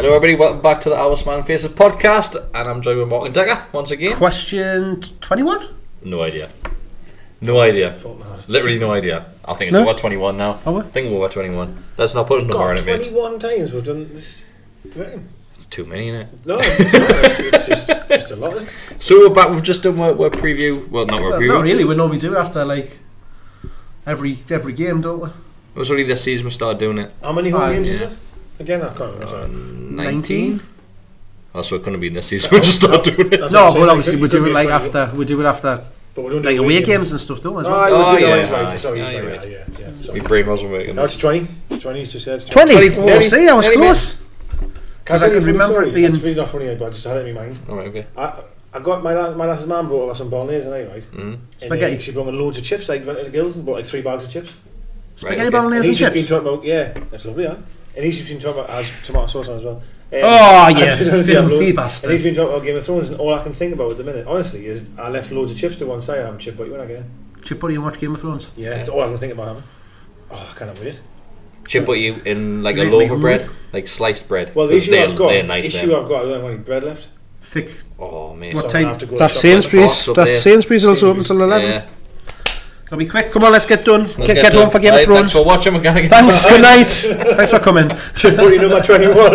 Hello everybody, welcome back to the Our Smiling Faces podcast, and I'm joined with Mark and Decker once again. Question 21? No idea. Literally no idea. I think it's over 21 now. Oh, I think we're over 21. Let's not put a number on it, mate. 21 times we've done this. It's too many, isn't it? No, it's just a lot, isn't it? So we're back, we've just done our preview. Well, not our preview. Not really, we normally do it after like every game, don't we? It was only this season we started doing it. How many home games is it? Again, I can't remember. 19? Oh, so it couldn't be in this season, we just started doing it. No, but obviously we do it like after, we do it after but we don't like away games and stuff, don't we? Oh, yeah. Sorry, yeah. My brain wasn't working. No, it's 20. It's 20, it's just said. 20? Oh, see, I was close. Because I can remember it being... It's really not funny, but I just had it in my mind. Alright, okay. I got my lass's mum brought over some bolognese tonight, right? Mm. Spaghetti. She brought me loads of chips, like went to the Gills and bought like 3 bags of chips. Spaghetti bolognese and chips? He's just been talking about, yeah, that's lovely, huh? And he's just been talking about tomato sauce on as well. Oh yeah, filthy bastard. And he's been talking about Game of Thrones, and all I can think about at the minute, honestly, is I left loads of chips to one side. I haven't chip buddy when I get in. Chip buddy and watch Game of Thrones? Yeah, it's all I can think about having. Oh, I cannot wait. Chip buddy in like a loaf of bread, like sliced bread. Well, the issue I've got, I don't nice have any bread left. Thick. Oh man. What so time? That's Sainsbury's. That's Sainsbury's also open till 11. Yeah. Gotta be quick. Come on, let's get done. Get home for Game of Thrones. Thanks for watching. Thanks. Good night. Thanks for coming. Chip buddy number 21.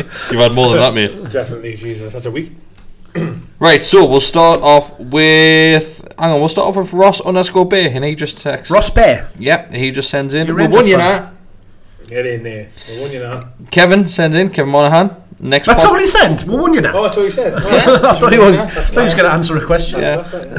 You've had more than that, mate. Definitely, Jesus. That's a week. Right, so we'll start off with. Hang on, we'll start off with Ross_Bear, and he just texts. Ross Bear. Yep, he just sends in. We won, you know. Get in there. We won, you know. Kevin sends in. Kevin Monaghan. That's all he sent. We won, you know. Oh, that's all he said. I thought he was going to answer a question.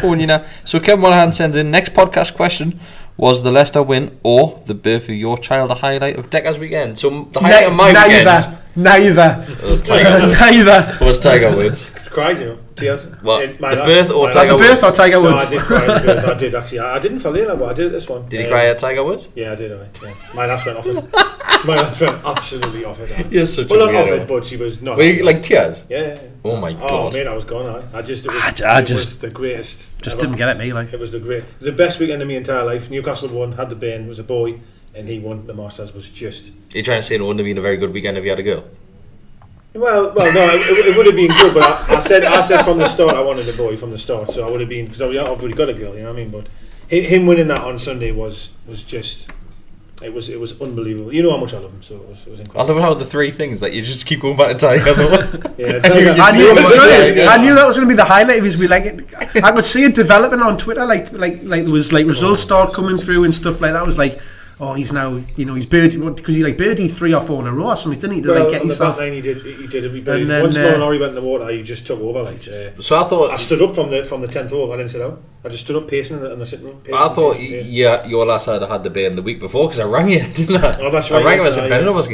We won, you know. So Kevin Monaghan sends in. Next podcast question: was the Leicester win or the birth of your child a highlight of Decker's weekend? So the highlight of my weekend. Neither. It was Tiger. Neither. It was Tiger Woods. Cried, you know. Tears. What? The birth or Tiger Woods? The birth or Tiger Woods? No, I did cry at the birth. I did actually. I didn't for later, but I did at this one. Did you cry at Tiger Woods? Yeah, I did. Yeah. My lass went off it. My lass went absolutely off it. You're such well, a not off it, but she was not. Were you like tears? Yeah. Oh my god. Oh man, I was gone. It was the greatest. Just didn't get it, me like. It was the best weekend of my entire life. Newcastle won, had the Bane, was a boy, and he won. The Masters was just. You're trying to say it wouldn't have been a very good weekend if you had a girl? Well, no, it would have been good, but I said from the start I wanted a boy from the start, so I would have been, because I've already got a girl, you know what I mean? But him winning that on Sunday was just, it was unbelievable. You know how much I love him, so it was incredible. I love how the three things that you just keep going back to Tiger. Yeah, Tiger. I knew that was going to be the highlight of his week. Like, I would see it developing on Twitter, like there was like results start coming through and stuff like that. I was like, oh, he's now, you know, he's birdie, because he like birdied 3 or 4 in a row or something, didn't he? To like get himself. He did a wee birdie. Once Molinari went in the water, he just took over. Like, so I thought I stood up from the 10th hole. I didn't sit down. I just stood up pacing in the sitting room. I thought your last had the Bane the week before because I rang you, didn't I? Oh, that's right. I rang him as a Bennett. I was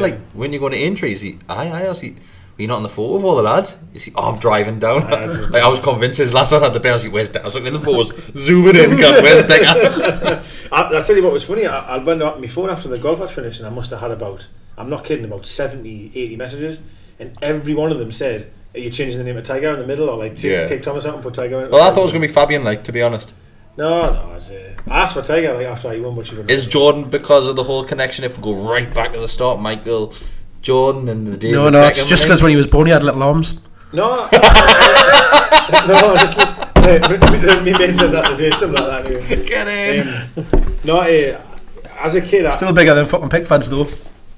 like, when you going to Aintree? I was like, were you not on the photo with all the lads? You see, I'm driving down. Like, I was convinced his last had the Bane. I was like, where's Decker? I was looking in the photos, zooming in, where's Decker? I'll tell you what was funny. I went up my phone after the golf had finished, and I must have had about, I'm not kidding, about 70, 80 messages, and every one of them said, are you changing the name of Tiger in the middle, or like take Thomas out and put Tiger in? Well, I thought it was going to be Fabian, like, to be honest. No, I asked for Tiger like after I won, but she is Jordan, because of the whole connection, if we go right back to the start, Michael Jordan and the David No, it's just because when he was born he had little arms. No. No, just me mate said that today, something like that. Anyway. Get in. No, as a kid, still bigger than fucking pig fads though.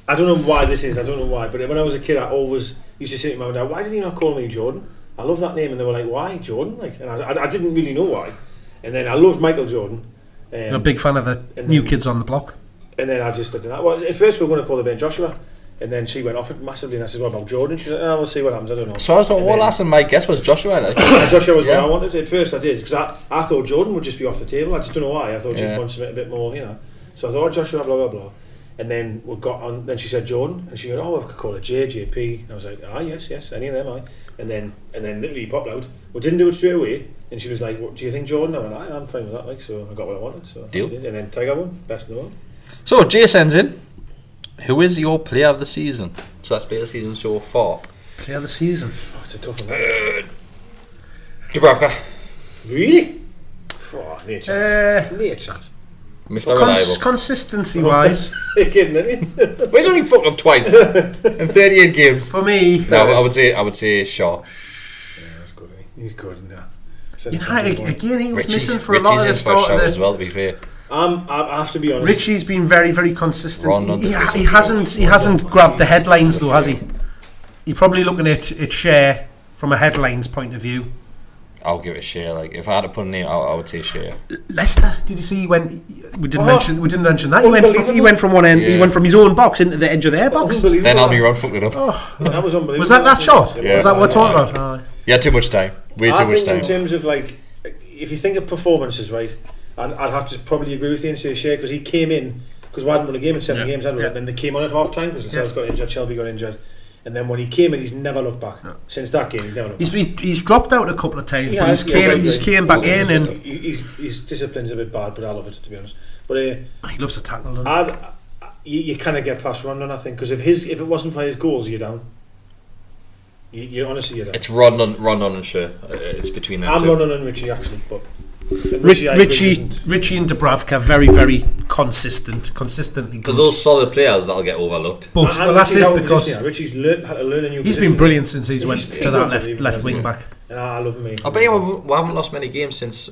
I don't know why this is. I don't know why, but when I was a kid, I always used to say to my dad, "Why did he not call me Jordan? I love that name." And they were like, "Why Jordan?" Like, and I didn't really know why. And then I loved Michael Jordan. I'm a big fan of the New Kids on the Block. And then I just did that. Well, at first we were going to call the band Joshua. And then she went off it massively, and I said, "What about Jordan?" She said, "Oh, we'll see what happens. I don't know." So I thought, well, last and my guess was Joshua. Like. Joshua was what I wanted. At first, I did because I thought Jordan would just be off the table. I just don't know why. I thought she'd want something a bit more, you know. So I thought Joshua, blah blah blah. And then we got on. Then she said Jordan, and she went, "Oh, we could call it JP." And I was like, "Ah, yes, any of them, aye." And then literally he popped out. We didn't do it straight away. And she was like, "What do you think, Jordan?" I went, "I'm fine with that." Like, so I got what I wanted. So deal. I did. And then Tiger won, best in the world. So Jay sends in, who is your player of the season? So that's player of the season so far. Player of the season. Oh, it's a tough one. Dubravka. Really? Oh, near chance. Near chance. Mr. Reliable. Consistency wise, You're kidding, isn't he? Well, he's only fucked up twice in 38 games. for me, No, I would say Shaw. Yeah, that's good. Isn't he? He's good in that. again, he was missing for Richie's a lot of in the for start Shaw of as the. well, to be fair. I have to be honest. Richie's been very, very consistent. Rondon He does hasn't grabbed the headlines though, has he? You're probably looking at Share from a headlines point of view. I'll give it Shea. Like, if I had to put a name, I would say Shea. Leicester, did you see he went? We didn't mention that. He went from one end. Yeah. He went from his own box into the edge of their box. Unbelievable. Then Almiron fucked it up. That was unbelievable. Was that shot? Yeah. Was that what we're talking about? You had too much time. Way too I much think time. in terms of like, if you think of performances, right, I'd have to probably agree with you and say Shea, because he came in, because we hadn't won a game in 7 games, hadn't we? Then they came on at half time because the Cells got injured, Shelvey got injured. And then when he came in, he's never looked back. No. Since that game, he's never looked back. He's dropped out a couple of times, but he's came back in, and his discipline's a bit bad, but I love it, to be honest. But he loves a tackle, doesn't he? You kind of get past Rondon, I think, because if it wasn't for his goals, you're down. You honestly, you're down. It's Rondon and Shea. It's between them two. I'm Rondon and Richie, actually, but Richie and Dubravka very, very consistently good. For those solid players, that'll get overlooked. But that's it, because Richie's had to learn a new he's position. been brilliant since he's went to that left wing back. And I love him. I bet you we haven't lost many games since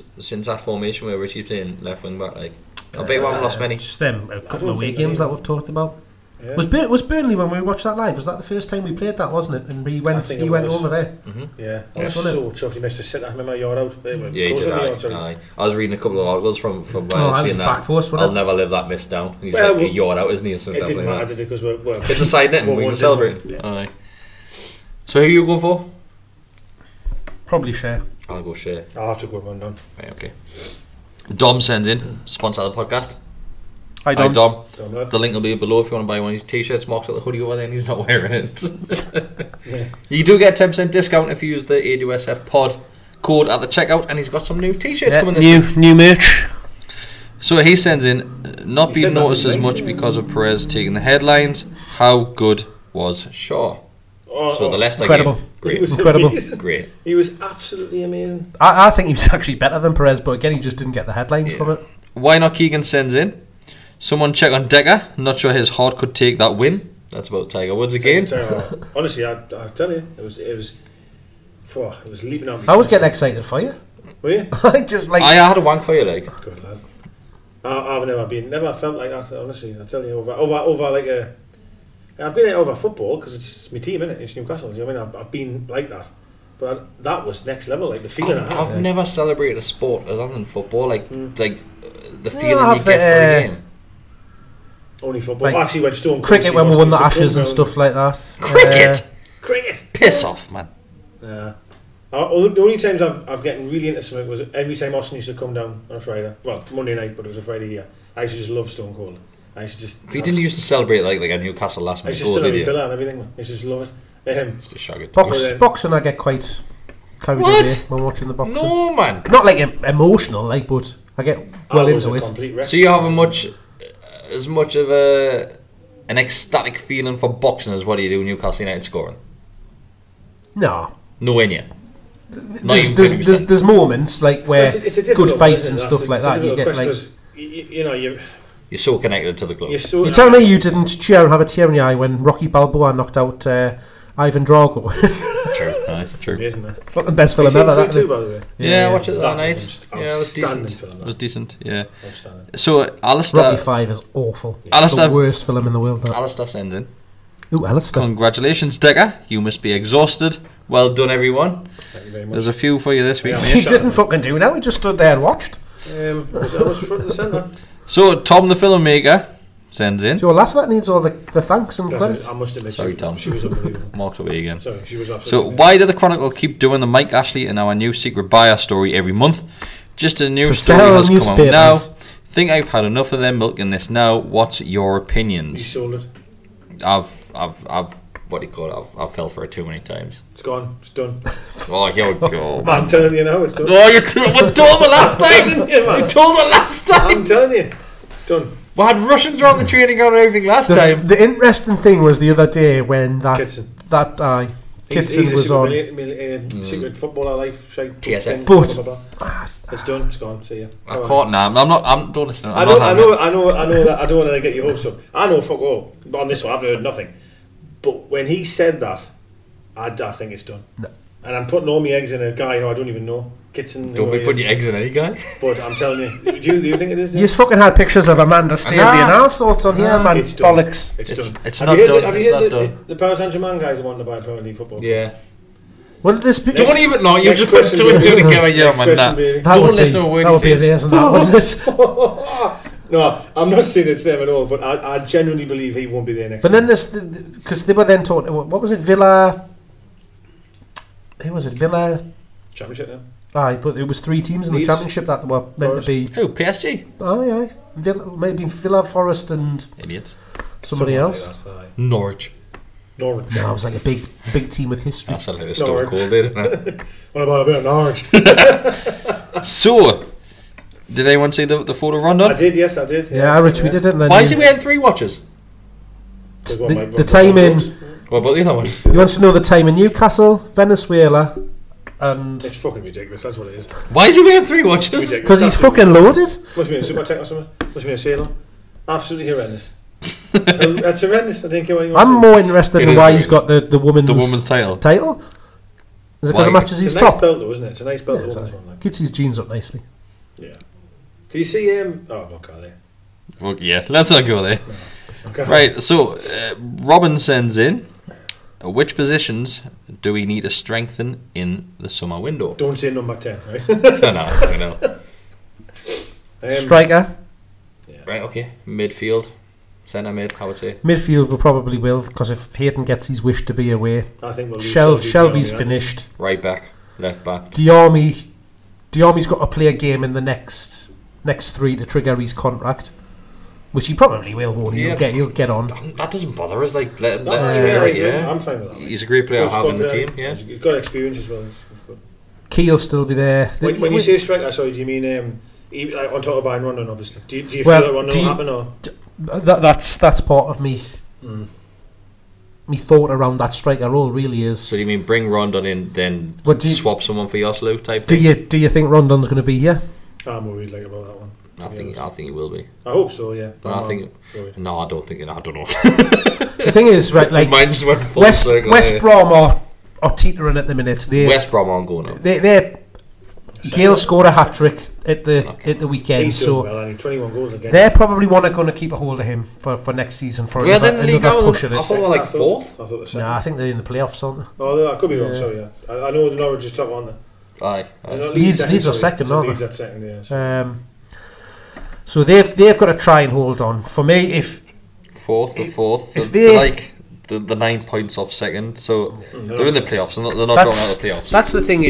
that formation where Richie's playing left wing back. Like, I bet you we haven't lost many. Just them a couple of away games that we've talked about. Yeah. Was Burnley, when we watched that live, was that the first time we played that, wasn't it? And he went over there. Mm-hmm. Yeah, I was so chuffed. He missed a sit. I remember yard out. Yeah, he did. I was reading a couple of articles from seeing that. Back post, I'll never live that miss down. He's like a yard out, isn't he? It didn't matter because we're it's a side net and we can celebrate. Yeah. Aye. So who are you going for? Probably Shea. I'll go Shea. I'll have to go Rondon. Right, okay. Dom sends in, sponsor of the podcast. Hi Dom. The link will be below if you want to buy one of his t-shirts. Mark's got the hoodie over there and he's not wearing it. Yeah. You do get a 10% discount if you use the AWSFPOD code at the checkout, and he's got some new t-shirts coming this week. New merch. So he sends in, not being noticed as much because of Perez taking the headlines. How good was Shaw? So the Leicester game. Great. He was incredible. Amazing. Great. He was absolutely amazing. I think he was actually better than Perez, but again, he just didn't get the headlines from it. Why not Keegan sends in, someone check on Decker. Not sure his heart could take that win. That's about Tiger Woods again. Honestly, I tell you, it was leaping on me. I was getting excited for you. Were you? I had a wank for you, like. Good lad. I've never felt like that. Honestly, I tell you, over like a. I've been over football because it's my team, innit? It's Newcastle. You know what I mean? I've been like that. But that was next level, like the feeling. I've never celebrated a sport other than football, like the feeling you get for the game. Only football. Like actually, when Stone cricket, when we won the Ashes and stuff like that. Cricket. Piss off, man. Yeah. The only times I've gotten really into something was every time Austin used to come down on a Friday. Well, Monday night, but it was a Friday here. I used to just love Stone Cold. I used to just. But you didn't used to celebrate like a Newcastle last minute goal, did you? Pillar and everything. I used to just love it. Just a shag it. Boxing, I get quite carried away when watching the boxing. No, man. Not like emotional, like, but I get well into it. So you have as much of an ecstatic feeling for boxing as what do you do Newcastle United scoring? No. Nowhere near. There's moments like where it's good fights and stuff like that. You get like, you're so connected to the club. You tell me you didn't cheer and have a tear in your eye when Rocky Balboa knocked out Ivan Drago. True. Isn't it? Fucking best film ever. That too, by the way. Yeah, I watched it that night. Yeah, it was decent. It was decent. Yeah. So Alistair. Rocky 5 is awful. Alistair, it's the worst film in the world. Alistair sends in. Ooh, Alistair. Congratulations, Decker. You must be exhausted. Well done, everyone. Thank you very much. There's a few for you this week. He didn't fucking do now. He just stood there and watched. I was front and centre. So Tom the filmmaker sends in. So Alistair needs all the thanks and credits. I must admit, sorry, Tom. She was unbelievable. Marked away again. Sorry, she was absolutely amazing. Why do the Chronicle keep doing the Mike Ashley and our new secret buyer story every month? Just a new story has come out now. Think I've had enough of them milking this now. What's your opinions? You sold it. I've what do you call it? I've fell for it too many times. It's gone. It's done. Oh, you go. I'm telling you now, it's done. Oh, you told me last time. You told me last time. I'm telling you, it's done. We had Russians around the training ground and everything last time. The interesting thing was the other day when that Kitson he's was a on. secret footballer life. TSF. But it's done. It's gone. See ya. I can't now. I'm not. I'm don't listen. I know that I don't want to get your hopes up. I know fuck all. But on this one, I've heard nothing. But when he said that, I think it's done. No. And I'm putting all my eggs in a guy who I don't even know. Kitson. Don't be putting your eggs in any guy. But I'm telling you, do you think it is? You've fucking had pictures of Amanda Staley and all sorts on here, man. It's done. Bollocks. It's done. It's not done. Have It's you not heard done. the Paris Saint-Germain guys are wanting to buy Premier League football? Yeah. Well, this Don't even know. You next just put question, two and two baby. together. Yeah, Next man. question, baby. Don't listen to a word that he would be says. amazing, that, wouldn't it? No, I'm not saying it's them at all, but I genuinely believe he won't be there next But season. then this, because they were then talking, what was it, Villa? Who was it, Villa? Championship then? Aye, but it was 3 teams in the Leeds. Championship that were meant Forest. to be. Who? PSG? Oh yeah, Villa, maybe Villa, Forest, and Idiots. somebody else. Like that, aye. Norwich. Norwich. No, it was like a big team with history. That's a little Stone Norwich. Cold, didn't it? What about a bit of Norwich? So, did anyone see the photo Rondon? I did, yes, I did. Yeah, I retweeted it. And then Why is he wearing 3 watches? the time in? What about the other one? He wants to know the time in Newcastle, Venezuela, and It's fucking ridiculous, that's what it is. Why is he wearing 3 watches? Ridiculous. because he's Absolutely. fucking loaded. Must be a super tech or something. Must be a sailor. Absolutely horrendous. That's horrendous. I didn't care what he wants I'm to more interested It in is why very he's got the woman's title. title. Is it because it Why? matches It's his a nice top? belt though, isn't it? It's a nice belt. Yeah, Yeah, it's one, like. Gets his jeans up nicely. Yeah. Do you see him? Oh, look, are they? Well, yeah, let's not go there. Okay. Right, so Robin sends in, which positions do we need to strengthen in the summer window? Don't say number 10, right? I know. Striker, Right, okay. Midfield, centre mid, I would say. midfield we probably will, because if Hayden gets his wish to be away, I think we'll lose Shelvey's Shelvey, finished. Right back, left back. Diarmy's got to play a game in the next 3 to trigger his contract, which he probably will, won't he? Yeah. He'll get on. That doesn't bother us. Like, let him No, train, right? Yeah, I'm fine with that. he's a great player to have in the team. Yeah, He's got experience as well. It's good. Key'll still be there. When you say striker, sorry, do you mean like on top of buying Rondon, obviously? Do you Well, feel that Rondon will happen, or? That's part of me. Me thought around that striker role really is. so do you mean bring Rondon in, then But do you- swap someone for Yoslu type Do thing? do you think Rondon's going to be here? I'm worried like about that one. I think he will be. I hope so. Yeah. No, I think. worried. No, I don't think. I don't know. The thing is, right, like Mine just went full West circle there. Brom are teetering at the minute. West Brom aren't going up. They're Gale scored a hat trick at the weekend, He's so doing well, and 21 goals again. they're probably going to keep a hold of him for next season for Where then the league another now? push at I it. thought we were like fourth. I thought the second. Nah, I think they're in the playoffs, aren't they? Oh, I could be wrong. Yeah. Sorry, yeah. I know the Norwich is top one. Aye. Leeds are second, aren't they? Leeds are second, yeah. So. So they've got to try and hold on. For me, if Fourth. if They're they- like the 9 points off second, so they're in the playoffs. They're not dropping out of the playoffs. that's the thing.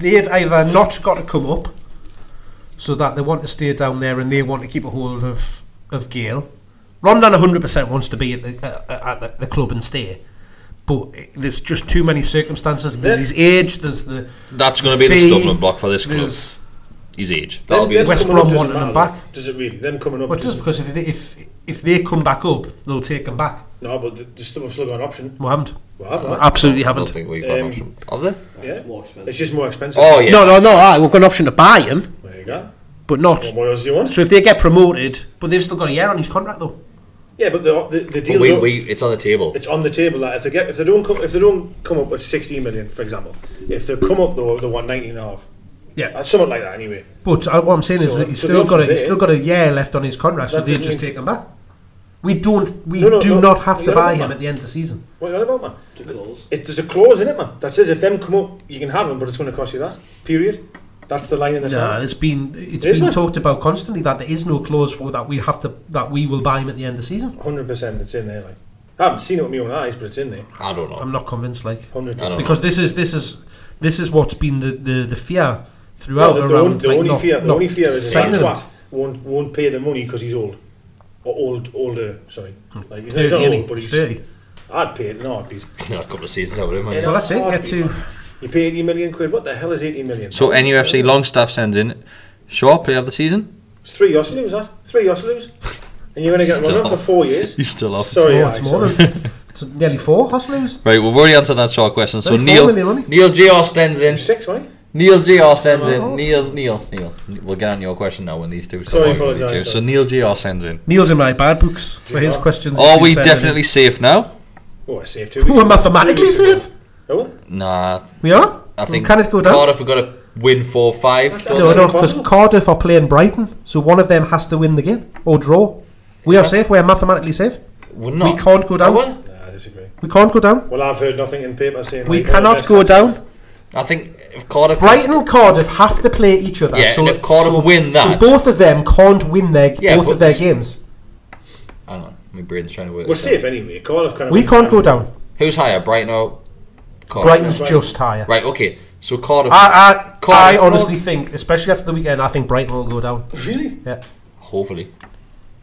They've either not got to come up, so that they want to stay down there and they want to keep a hold of Gale. Rondon 100% wants to be at the club and stay, but there's just too many circumstances. There's his age. There's the That's going to be the fee, stumbling block for this club. there's His age. That'll be Them the West coming up Brom doesn't wanting them matter, back. Does it really? Them coming up. Well, it does, because if they come back up, they'll take them back. No, but they've still got an option. We haven't. Well, have they? Absolutely I don't haven't. think we've got an Um, option. Have they? Yeah. More expensive. It's just more expensive. Oh yeah. No. Aye, we've got an option to buy him, There you go. but not. What else do you want? So if they get promoted, but they've still got a year on his contract though. Yeah, but the But deal. it's on the table. It's on the table that if they don't come up with 16 million, for example, if they come up though, they want 19 and a half. Yeah. Something like that anyway. But what I'm saying is So- that he's so still the got option's he's still got a year left on his contract, so That they doesn't just mean- take him back. We do No, not have to you're buy not, him man. at the end of the season. What are you on about, man? The clause. There's a clause in it, man, that says if them come up, you can have them, but it's going to cost you that. Period. That's the line in the Nah, sand. it's Is been it? talked about constantly that there is no clause for that we will buy him at the end of the season. 100%, it's in there. Like I haven't seen it with my own eyes, but it's in there. I don't know. I'm not convinced, like 100%. because this is what's been the fear throughout No, around. the only fear is that signing him. twat won't pay the money because he's old. Or older, sorry. Like, he's 30, not isn't he? old, but He's he's 30. I'd pay it. No, I'd be. A couple of seasons out of him. Yeah, Yeah, Well, that's it. I'd Get be, to man. You pay 80 million quid. What the hell is 80 million? So NUFC Longstaff sends in Shaw, player of the season. It's 3 Yoslu's, that. 3 Yoslu's. And you're going to get Still run up for 4 years. He's still off. Sorry, it's more sorry. than It's nearly 4 Hoslow's. Right, we've already answered that short question. So Nearly 4 million, Neil Jr. sends in. 6, right? Neil Jr. sends in. Neil. We'll get on your question now when these two. Sorry, apologise. So Neil Jr. sends in. Neil's in my bad books for his questions. Are we definitely safe now? Oh, safe too. We're mathematically safe. Oh, nah. We are. I think can it go down? Cardiff have got to win 4-5. No, because Cardiff are playing Brighton, so one of them has to win the game or draw. We are safe. We are mathematically safe. We're not. We can't go down. I disagree. We can't go down. Well, I've heard nothing in paper saying we cannot go down. I think if Cardiff Brighton and Cardiff have to play each other. Yeah, so, and if Cardiff win that, so both of them can't win both of their games. Hang on, my brain's trying to work. We're safe anyway. Cardiff we can't go down. Who's higher, Brighton or Cardiff? Brighton's just higher. Right. Okay. So Cardiff. I honestly think, especially after the weekend, I think Brighton will go down. Really? Yeah. Hopefully.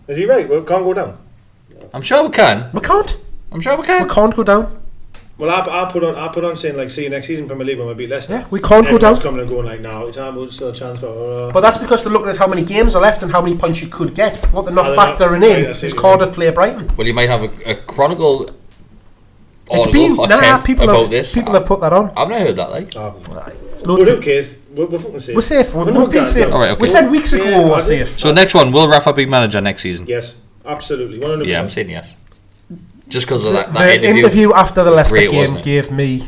Is he right? We can't go down. I'm sure we can. We can't. I'm sure we can. We can't go down. Well, I put on saying like, see you next season Premier League when we beat Leicester. Yeah, we can't go down. Coming and going like, no, it's still a chance. But that's because they're looking at how many games are left and how many points you could get. What they're not factoring in is Cardiff play Brighton. Well, you might have a Chronicle. It's been people about have, this. People have put that on. I've not heard that. Like, but who cares? We're fucking safe. We're safe. We've been safe. All right, okay. We said weeks ago we're safe. So next one, will Rafa be manager next season? Yes, absolutely, 100%. Yeah, I'm saying yes. Just because of that the interview after the Leicester game gave me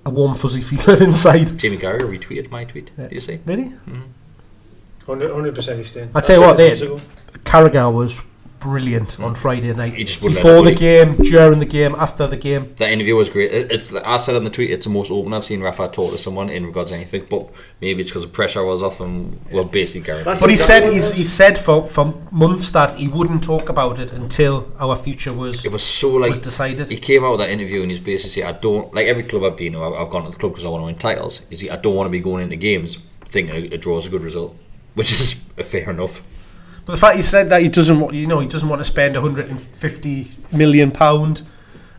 a warm fuzzy feeling inside. Jamie Garrier retweeted my tweet. Yeah. Do you see? Really? 100% he's staying. I tell you what, Carragher was brilliant on Friday night. Before the game, during the game, after the game. That interview was great. It's I said on the tweet, it's the most open I've seen Rafa talk to someone in regards to anything. But maybe it's because the pressure was off and basically guaranteed. But he said for months that he wouldn't talk about it until our future was. It was so like was decided. He came out with that interview and he's basically said, I don't like every club I've been to. I've gone to the club because I want to win titles. I don't want to be going into games thinking a draw is a good result, which is fair enough. But the fact he said that he doesn't want to spend £150 million,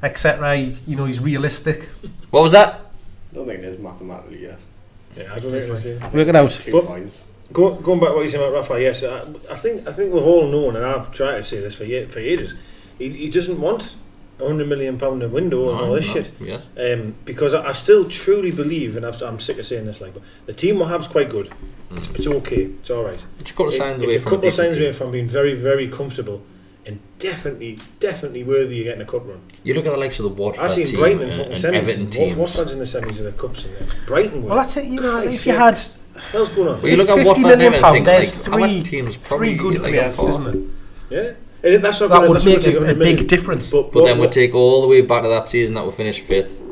etc. He's realistic. What was that? I don't think it is mathematically, yes. Yeah, I don't think it's work it out. But going back to what you said about Rafa, yes, I think we've all known, and I've tried to say this for ages. He doesn't want £100 million a window and all this shit. Yeah. Because I still truly believe, and I'm sick of saying this, but the team we'll have is quite good. It's okay. It's all right. It's a couple of signs away from being very, very comfortable and definitely worthy of getting a cup run. You look at the likes of the Watford I've seen team Brighton and semis. Everton teams. Watford's in the semis of the cups in there. Brighton were. Well, that's it. Christ, if you had. What's going on? Well, you look at £50 Watford million, there's three good players, isn't it? Yeah. And that would make a big difference. But then we take all the way back to that season that we finished 5th.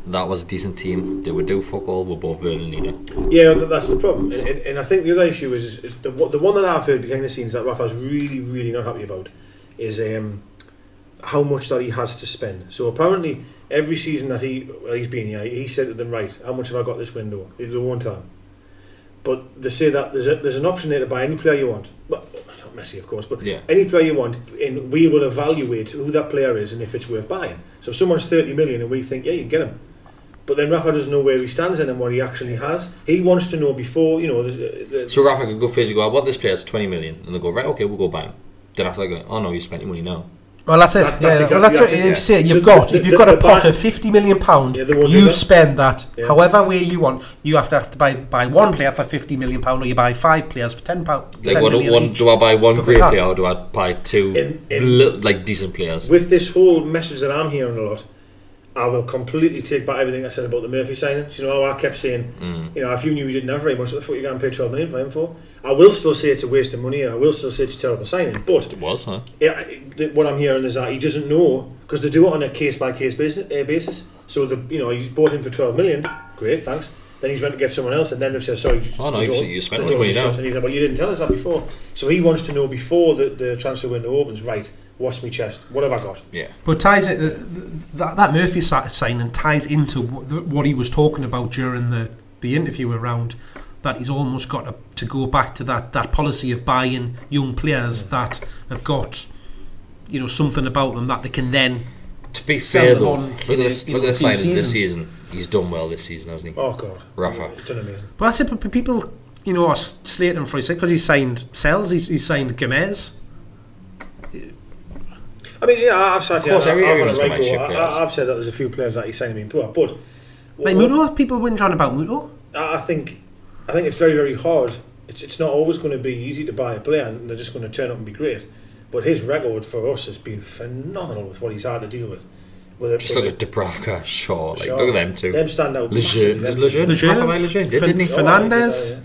That was a decent team. They would do fuck all. We're both Vernon leader. Yeah, that's the problem. And I think the other issue is the one that I've heard behind the scenes that Rafa's really, really not happy about is how much that he has to spend. So apparently every season that he's been here, he said to them, right, how much have I got this window? The one time. But they say that there's an option there to buy any player you want. But not Messi, of course, but any player you want, and we will evaluate who that player is and if it's worth buying. So if someone's 30 million and we think, yeah, you can get him. But then Rafa doesn't know where he stands in and what he actually has. He wants to know before, So Rafa could go physically go, I want this player, it's 20 million. And they'll go, right, okay, we'll go buy him. Then after they go, oh no, you spent your money now. Well, that's it. If you say you've got a pot of £50 million, you spend that however way you want. You have to buy one player for £50 million, or you buy 5 players for £10. Do I buy one great player, or do I buy 2 decent players? With this whole message that I'm hearing a lot, I will completely take back everything I said about the Murphy signing. So, how I kept saying, if you knew you didn't have very much, what the fuck you going to pay 12 million for him for? I will still say it's a waste of money. I will still say it's a terrible signing. But it was, huh? What I'm hearing is that he doesn't know, because they do it on a case by case basis. So he's bought him for 12 million. Great, thanks. Then he's meant to get someone else, and then they've said, sorry. Oh no, you spent the money now. And he's like, well, you didn't tell us that before. So he wants to know before the transfer window opens. Right, what's my chest? What have I got? Yeah. But ties it that Murphy signing ties into what he was talking about during the interview around that he's almost got to go back to that policy of buying young players that have got something about them that they can then. To be fair though, look at the signings this season. He's done well this season, hasn't he? Oh God, Rafa. He's done amazing. But that's it. But people, are slating him for his because he signed Sells. He signed Gomez. I mean, yeah, I've said Of course, everyone's got my shit players. I've said that there's a few players that he's signing in poor, but like Muto, people whinge on about Muto. I think it's very, very hard. It's not always going to be easy to buy a player, and they're just going to turn up and be great. But his record for us has been phenomenal with what he's had to deal with. Just look at Dubravka, Shaw, look at them two. Them stand out. Lejeune, didn't he? Fernandez,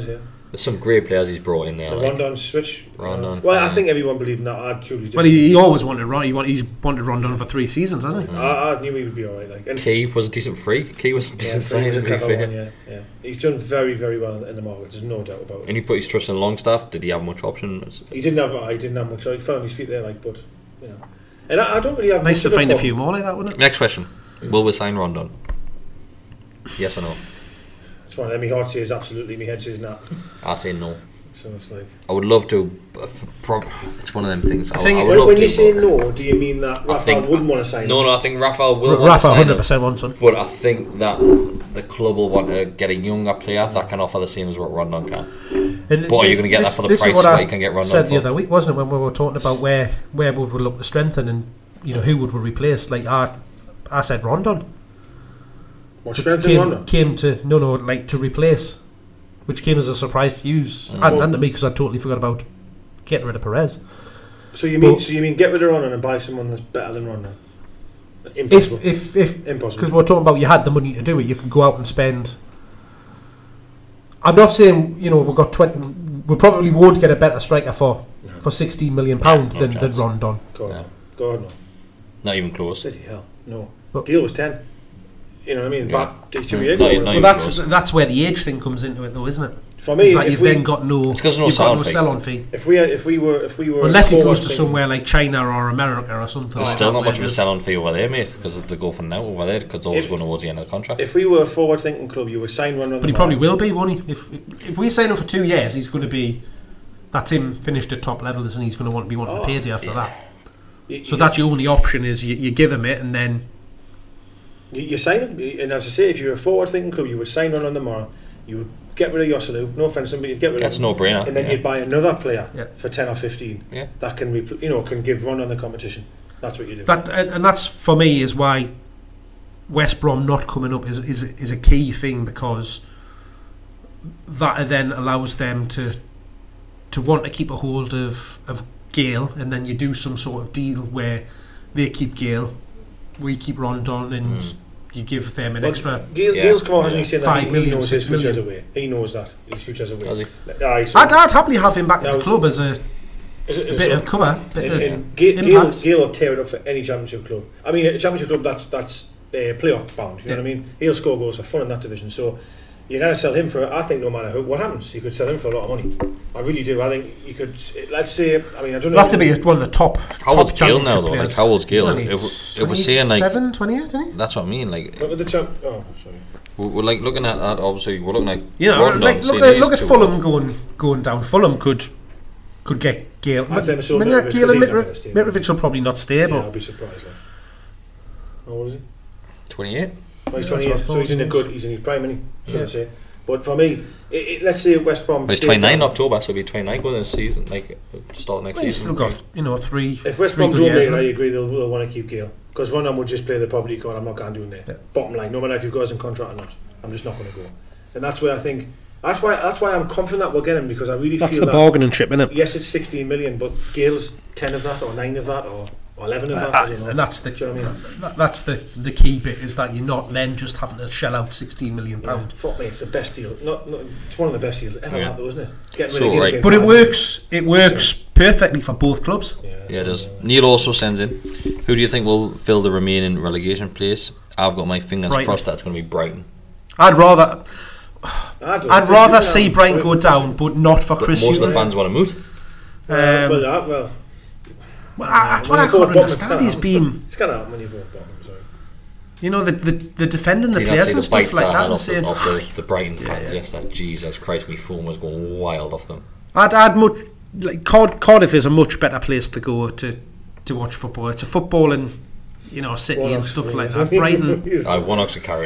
yeah. There's some great players he's brought in there. The Rondon switch. Rondon. Well, I think everyone believed in that. I truly do. Well, he always wanted Rondon. He's wanted Rondon for 3 seasons, hasn't he? I knew he would be alright. Like, Key was a decent free. Key was a decent signing. Yeah. He's done very, very well in the market. There's no doubt about it. And he put his trust in Longstaff. Did he have much options? He didn't have much. He fell on his feet there, like, but you know. And I don't really have. Nice to find a few more like that, wouldn't it? Next question: will we sign Rondon? Yes or no? It's one of them. My heart says absolutely. My head says not. I say no. So it's like I would love to. It's one of them things. I think I would love when you say no, do you mean that Rafael wouldn't want to sign? No, I think Rafael will want to sign. 100% wants him. But I think that the club will want to get a younger player that can offer the same as what Rondon can. And but are you going to get that for the price that you can get Rondon said for? The other week, wasn't it, when we were talking about where would we look to strengthen and who would we replace? Like I said Rondon. What strengthen Rondon? Came to to replace. Which came as a surprise to use and to me because I totally forgot about getting rid of Perez. So you mean get rid of Rondon and buy someone that's better than Rondon? Impossible. If impossible. Because we're talking about you had the money to do it, you could go out and spend. I'm not saying we've got 20. We probably won't get a better striker for £16 million than Rondon. God no. Not even close. Bloody hell, no. Deal was 10. You know what I mean? Yeah. Back 2 years ago. Well, that's where the age thing comes into it, though, isn't it? For me, you've then got no sell-on fee. If we were, unless he goes to somewhere like China or America or something. There's still not much of a sell-on fee over there, mate, because they go for now over there because they're always going towards the end of the contract. If we were a forward-thinking club, you would sign one. But he probably will be, won't he? If we sign him for 2 years, he's going to be. That's him finished at top level, and he's going to be wanting to pay you after that. So that's your only option is you give him it and then. You sign him, and as I say, if you're a forward-thinking club, you would sign one on tomorrow. You would get rid of Yosselu. No offence to him, but you'd get rid of him. That's no brainer. And then you'd buy another player for 10 or 15 that can can give run on the competition. That's what you do. And that's for me is why West Brom not coming up is a key thing, because that then allows them to want to keep a hold of Gale, and then you do some sort of deal where they keep Gale, we keep Rondon, and you give them an extra. Gale's come out, hasn't he, saying that 5 million, he knows 6 his future's million. away. He knows that his future's away. Does he? I'd happily have him back at the club as a bit of cover. Gale will tear it up for any championship club. I mean, a championship club that's playoff bound. You know what I mean? He'll score goals for fun in that division. So you're going to sell him for. I think no matter what happens, you could sell him for a lot of money. I really do. I think you could. Let's say. I mean, I don't know. He'll have to be one of the top. How old's Gale now, though? Like, how old's Gale? If we're saying like 27, 28, isn't he? That's what I mean. Like, look at the champ. Oh, sorry. We're like looking at that. Obviously, we're looking at look at Fulham going down. Fulham could get Gale. Gale and Mitrovic will probably not stay. But I'll be surprised. How old is he? 28. Well, he's 28, so he's in his prime, isn't he? Should I say? But for me, let's say West Brom. He's 29 in October, so he'll be 29 going this season, like start next season. He's still got 3. If West Brom don't make it, I agree they'll want to keep Gale, because Rondon would just play the poverty card. I'm not going to do it there. Bottom line, no matter if you've got us in contract or not, I'm just not going to go. And that's where I think. That's why I'm confident that we'll get him, because I really feel that's the bargaining chip, isn't it? Yes, it's 16 million, but Gale's 10 of that, or 9 of that, or 11 of that. I don't know. And that's the do you know what I mean? That's the key bit, is that you're not then just having to shell out £16 million. Fuck me, it's the best deal. It's one of the best deals ever had, though, isn't it? Getting rid of Gale, but it works perfectly for both clubs. Yeah, it does. Neil also sends in, who do you think will fill the remaining relegation place? I've got my fingers crossed that it's going to be Brighton. I'd rather see Brighton go down, but not for Chris Hughton. Most of the fans want to move. That's what I can't understand. He's been. It's kind of happen when you both bottom. Sorry. You know, the defending the players and stuff like that, and saying off the Brighton fans. Yes, that Jesus Christ, my phone was going wild off them. I'd much like Cardiff is a much better place to go to watch football. It's a footballing you know, City and Warnock's stuff funny, like isn't that. he? Brighton. Warnock's a carry.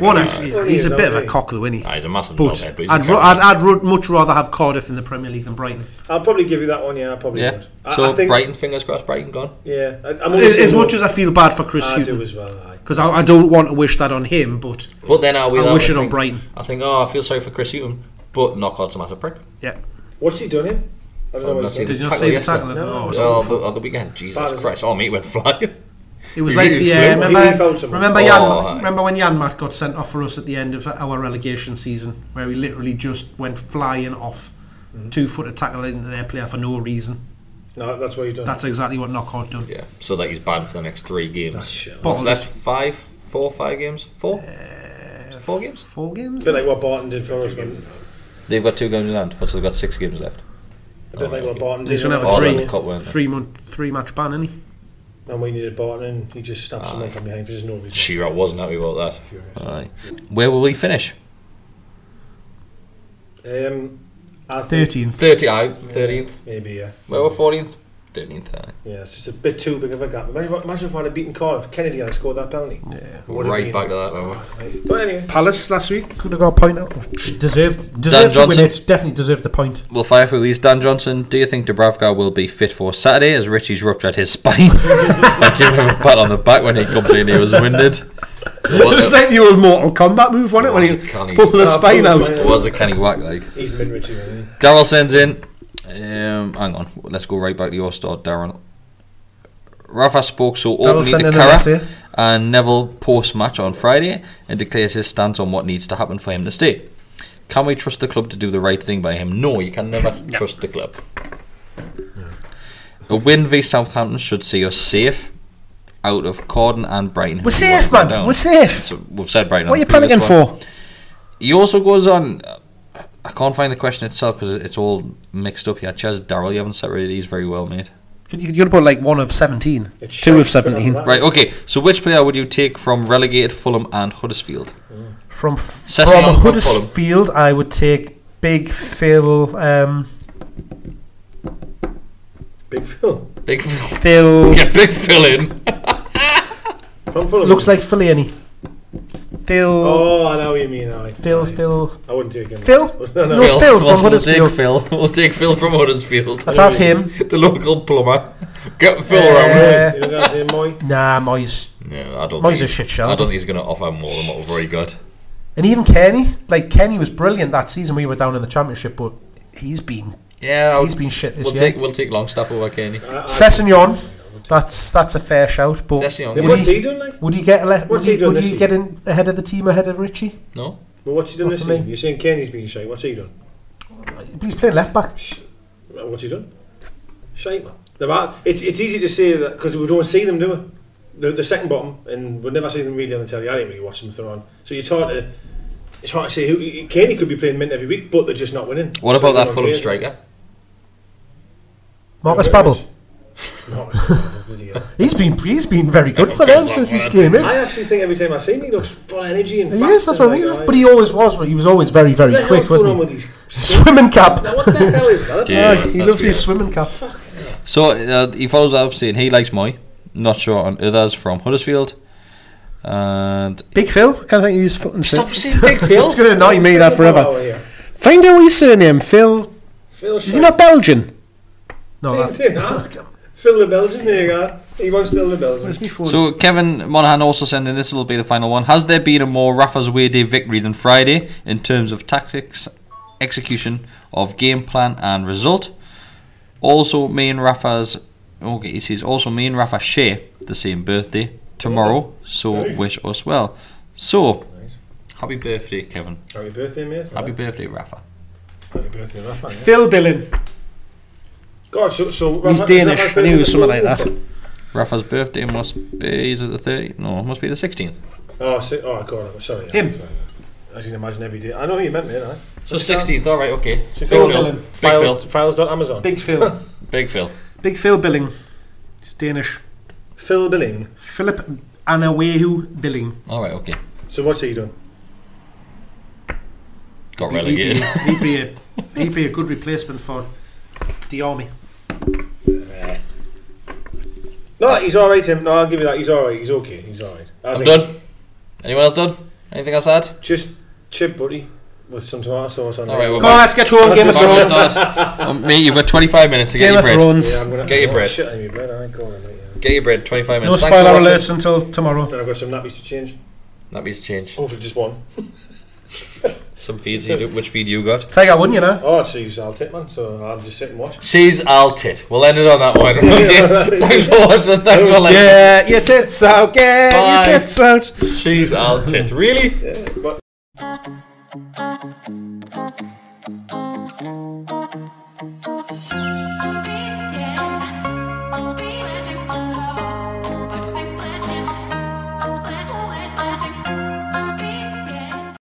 He's a bit of a cock though, isn't he? He's a massive But knobhead, but he's a I'd much rather have Cardiff in the Premier League than Brighton. I'll probably give you that one. Yeah, I probably would. So I think, Brighton, fingers crossed, Brighton gone. Yeah, as much as I feel bad for Chris I Hughton, do as well. because I don't want to wish that on him, but then I wish it on Brighton. I think, I feel sorry for Chris Hughton, but Knockout's a massive prick. Yeah. What's he done him? I don't know what he's done. Did you not see the tackle? No. The weekend. Jesus Christ! Oh, mate went flying. It was like remember when Janmat got sent off for us at the end of our relegation season, where he literally just went flying off 2-footed tackle into their player for no reason. No, that's what he's done. That's exactly what Knockout done. Yeah, so that he's banned for the next 3 games. But that's 5 games. 4 games. 4 games. A bit like what Barton did for us when They've got 2 games in hand. So they've got 6 games left. a bit like what Barton did. He's gonna have a 3-match ban, isn't he? And we needed Barton and he just snapped someone from behind for no reason. Shearer wasn't happy about that. Aye. Where will we finish? I think 13th. 13th. maybe, yeah. Where we're 14th? 13th. Yeah, it's just a bit too big of a gap. Imagine if I'd have beaten Cardiff, Kennedy and I scored that penalty. Yeah. Right back to that. But anyway. Palace last week could have got a point out. Deserved to win it. Definitely deserved the point. We'll fire through these. Dan Johnson, do you think Dubravka will be fit for Saturday as Richie's ruptured his spine? I gave him a pat on the back when he complained he was winded. It was like the old Mortal Kombat move, wasn't it? When he pulled the spine out. It was a canny whack, like. He's been Richie, really. Darryl sends in. Hang on, let's go right back to your start, Darren. Rafa spoke so openly to Cara and Neville post-match on Friday and declares his stance on what needs to happen for him to stay. Can we trust the club to do the right thing by him? No, you can never trust the club. A win v Southampton should see us safe out of Corden and Brighton. We're safe, man. We're safe. So we've said Brighton. What are you panicking for? He also goes on. I can't find the question itself because it's all mixed up here. Cheers, Darryl, you haven't separated these very well, mate. You're going to put like 1 of 17. 2 of 17. Right, okay. So which player would you take from relegated Fulham and Huddersfield? From Huddersfield, I would take Big Phil. Big Phil? Big Phil. Phil. Get Big Phil in. From Fulham? Looks like Fellaini. Phil. Oh, I know what you mean. Phil. I wouldn't take him. Phil? No, Phil from Huddersfield. We'll take Phil from Huddersfield. Let's have him. The local plumber. Get Phil around. You don't guys say Moy? Nah, Moy's. No, I don't. Moy's a shit show. I don't think he's going to offer more than what we've already got. And even Kenny, Kenny was brilliant that season. We were down in the Championship, but he's been shit this year. We'll take Longstaff over Kenny. Sessegnon. That's a fair shout, but what's he done like? Would he get What's he done? Would he get in ahead of the team ahead of Richie? No. But what's he done this season? You're saying Kenny's been shite. What's he done? He's playing left back. What's he done? Shite, man. It's easy to say that because we don't see them, do we? The second bottom, and we'll never see them really on the telly. I didn't really watch them if they're on. So it's hard to say who. Kenny could be playing mint every week, but they're just not winning. What about that Fulham striker? Marcus Babbel. He's been very good for them since he's came in. I actually think every time I see him, he looks full of energy and fast. Yes, that's what I mean. But he always was. He was always very, very quick, wasn't he? With his swimming cap. Now, what the hell is that? He loves his swimming cap. So he follows that up saying he likes Moy. Not sure on others from Huddersfield. And Big Phil. I can't think of his fucking. Stop saying Big Phil. It's going to annoy me that forever. Find out what his surname. Phil. Is he not Belgian? No. Phil the Belgian, there you go. He wants Phil the Belgian. So Kevin Monaghan also sent in, this will be the final one. Has there been a more Rafa's away day victory than Friday in terms of tactics, execution of game plan and result? Also, me and Rafa share the same birthday tomorrow, so wish us well. So, happy birthday, Kevin. Happy birthday, mate. Happy birthday, Rafa. Happy birthday, Rafa. Yeah. Phil Billen. God, so he's Danish. I knew it was something like that. Rafa's birthday must be, is it the 30th? No, it must be the 16th. Oh God, I'm sorry. Him. Sorry. As you can imagine, every day. I know who you meant, mate. So 16th, alright, okay. So Phil Billing. Files.amazon. Big Phil. Big Phil. Big Phil Billing. It's Danish. Phil Billing. Philip Anawehu Billing. Alright, okay. So what's he done? Got relegated. He'd be a good replacement for the army. No, he's alright, him. No, I'll give you that. He's alright. He's okay. He's alright. I'm done. Anyone else done? Anything else to add? Just chip buddy with some tomato sauce on. Alright, Come on, let's get home. Game of Thrones. Mate, you've got 25 minutes to get Game your of bread. Thrones. Yeah, I'm gonna Get your bread. Shit, I need bread. I ain't going on, Get your bread, 25 No minutes. spoiler alerts until tomorrow. Then I've got some nappies to change. Nappies to change. Hopefully just one. Some feeds you do. Which feed you got? Tiger won, you know. Oh, she's I'll take man, so I'll just sit and watch. She's all tit. We'll end it on that one. Okay. Thanks for watching. Thanks for listening. Yeah, your tits out. Get your tits out. She's all tit. Really? Yeah, but